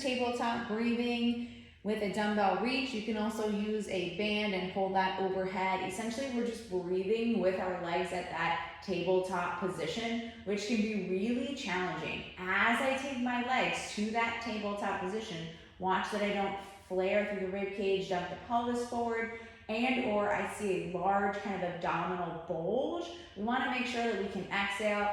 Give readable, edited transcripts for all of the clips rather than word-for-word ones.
tabletop breathing with a dumbbell reach. You can also use a band and hold that overhead. Essentially, we're just breathing with our legs at that tabletop position, which can be really challenging. As I take my legs to that tabletop position, watch that I don't flare through the rib cage, dump the pelvis forward, and or I see a large kind of abdominal bulge. We want to make sure that we can exhale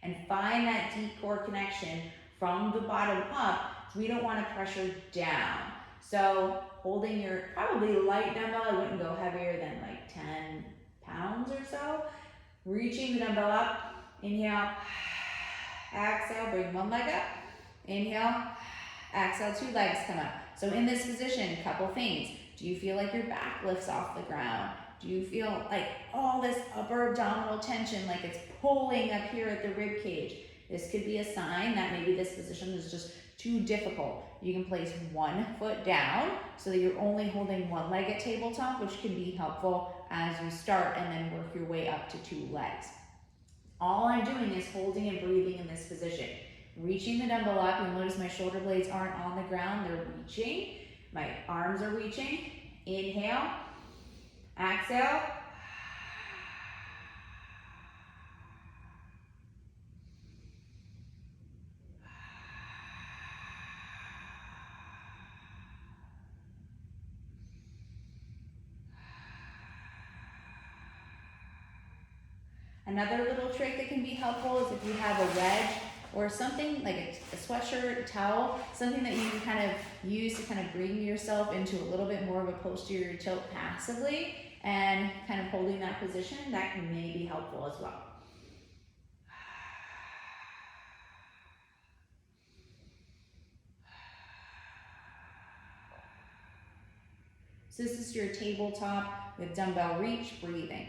and find that deep core connection from the bottom up. So we don't want to pressure down. So holding your probably light dumbbell, I wouldn't go heavier than like 10 pounds or so. Reaching the dumbbell up, inhale, exhale, bring one leg up, inhale, exhale, two legs come up. So in this position, a couple things. Do you feel like your back lifts off the ground? Do you feel like all this upper abdominal tension, like it's pulling up here at the rib cage? This could be a sign that maybe this position is just too difficult. You can place one foot down so that you're only holding one leg at tabletop, which can be helpful as you start and then work your way up to two legs. All I'm doing is holding and breathing in this position. Reaching the dumbbell up, you'll notice my shoulder blades aren't on the ground, they're reaching. My arms are reaching. Inhale, exhale. Another little trick that can be helpful is if you have a wedge or something like a sweatshirt, a towel, something that you can kind of use to kind of bring yourself into a little bit more of a posterior tilt passively and kind of holding that position, that may be helpful as well. So this is your tabletop with dumbbell reach breathing.